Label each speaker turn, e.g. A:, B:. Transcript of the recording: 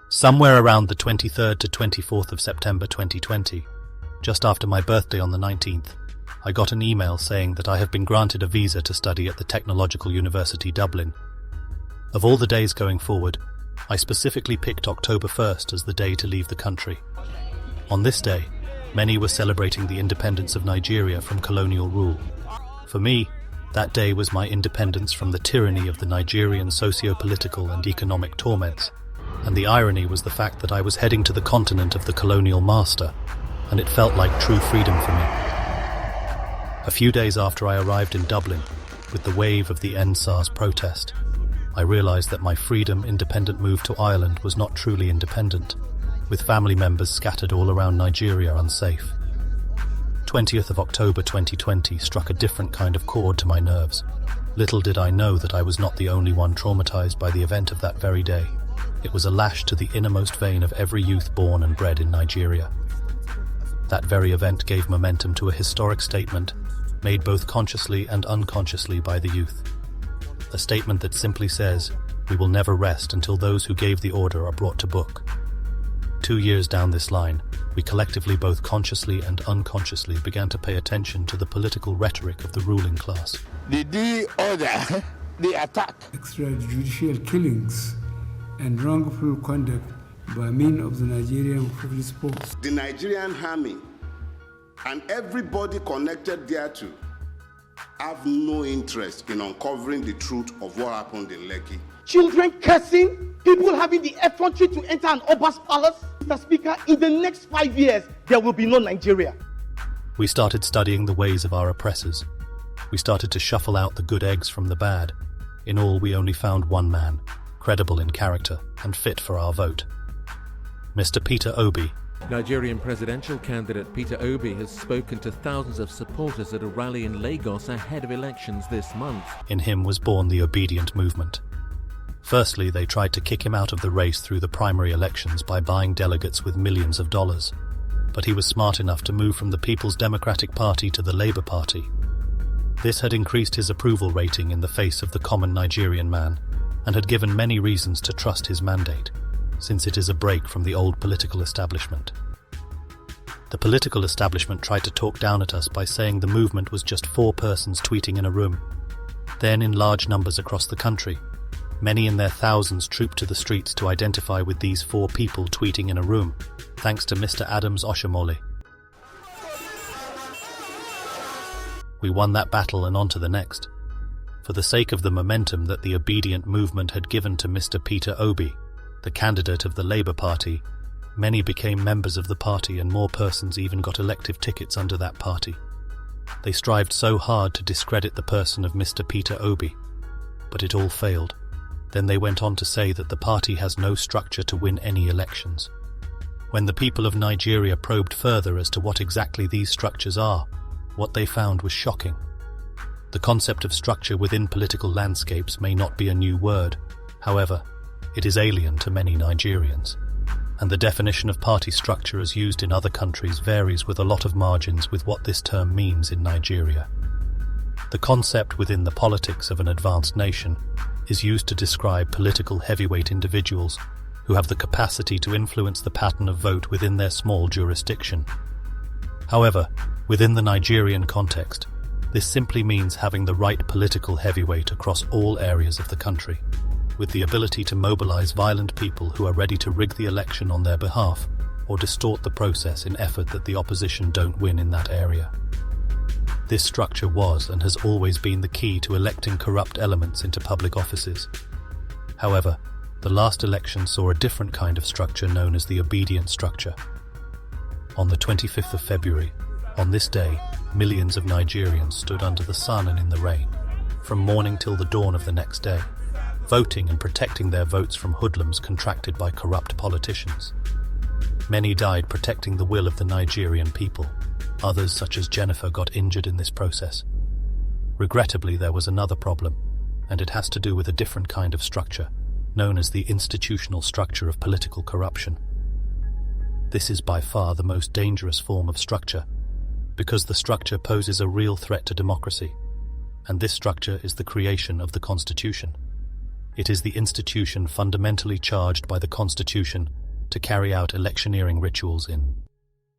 A: Somewhere around the 23rd to 24th of September 2020, just after my birthday on the 19th, I got an email saying that I have been granted a visa to study at the Technological University Dublin. Of all the days going forward, I specifically picked October 1st as the day to leave the country. On this day, many were celebrating the independence of Nigeria from colonial rule. For me, that day was my independence from the tyranny of the Nigerian socio-political and economic torments. And the irony was the fact that I was heading to the continent of the colonial master, and it felt like true freedom for me. A few days after I arrived in Dublin, with the wave of the End SARS protest, I realized that my freedom-independent move to Ireland was not truly independent, with family members scattered all around Nigeria unsafe. 20th of October 2020 struck a different kind of chord to my nerves. Little did I know that I was not the only one traumatized by the event of that very day. It was a lash to the innermost vein of every youth born and bred in Nigeria. That very event gave momentum to a historic statement made both consciously and unconsciously by the youth. A statement that simply says, "We will never rest until those who gave the order are brought to book." 2 years down this line, we collectively both consciously and unconsciously began to pay attention to the political rhetoric of the ruling class.
B: The order, the attack.
C: Extrajudicial killings and wrongful conduct by means of the Nigerian Police Force.
B: The Nigerian army and everybody connected thereto have no interest in uncovering the truth of what happened in Lekki.
D: Children cursing, people having the effrontery to enter an Oba's palace. Mr. Speaker, in the next 5 years, there will be no Nigeria.
A: We started studying the ways of our oppressors. We started to shuffle out the good eggs from the bad. In all, we only found one man, credible in character and fit for our vote. Mr. Peter Obi.
E: Nigerian presidential candidate Peter Obi has spoken to thousands of supporters at a rally in Lagos ahead of elections this month.
A: In him was born the obedient movement. Firstly, they tried to kick him out of the race through the primary elections by buying delegates with millions of dollars. But he was smart enough to move from the People's Democratic Party to the Labour Party. This had increased his approval rating in the face of the common Nigerian man, and had given many reasons to trust his mandate, since it is a break from the old political establishment. The political establishment tried to talk down at us by saying the movement was just 4 persons tweeting in a room. Then, in large numbers across the country, many in their thousands trooped to the streets to identify with these 4 people tweeting in a room, thanks to Mr. Adams Oshomole. We won that battle and on to the next. For the sake of the momentum that the obedient movement had given to Mr. Peter Obi, the candidate of the Labour Party, many became members of the party and more persons even got elective tickets under that party. They strived so hard to discredit the person of Mr. Peter Obi, but it all failed. Then they went on to say that the party has no structure to win any elections. When the people of Nigeria probed further as to what exactly these structures are, what they found was shocking. The concept of structure within political landscapes may not be a new word. However, it is alien to many Nigerians, and the definition of party structure as used in other countries varies with a lot of margins with what this term means in Nigeria. The concept within the politics of an advanced nation is used to describe political heavyweight individuals who have the capacity to influence the pattern of vote within their small jurisdiction. However, within the Nigerian context, this simply means having the right political heavyweight across all areas of the country, with the ability to mobilize violent people who are ready to rig the election on their behalf or distort the process in effort that the opposition don't win in that area. This structure was and has always been the key to electing corrupt elements into public offices. However, the last election saw a different kind of structure known as the obedient structure. On the 25th of February, on this day, millions of Nigerians stood under the sun and in the rain, from morning till the dawn of the next day, voting and protecting their votes from hoodlums contracted by corrupt politicians. Many died protecting the will of the Nigerian people. Others, such as Jennifer, got injured in this process. Regrettably, there was another problem, and it has to do with a different kind of structure, known as the institutional structure of political corruption. This is by far the most dangerous form of structure, because the structure poses a real threat to democracy, and this structure is the creation of the Constitution. It is the institution fundamentally charged by the Constitution to carry out electioneering rituals in.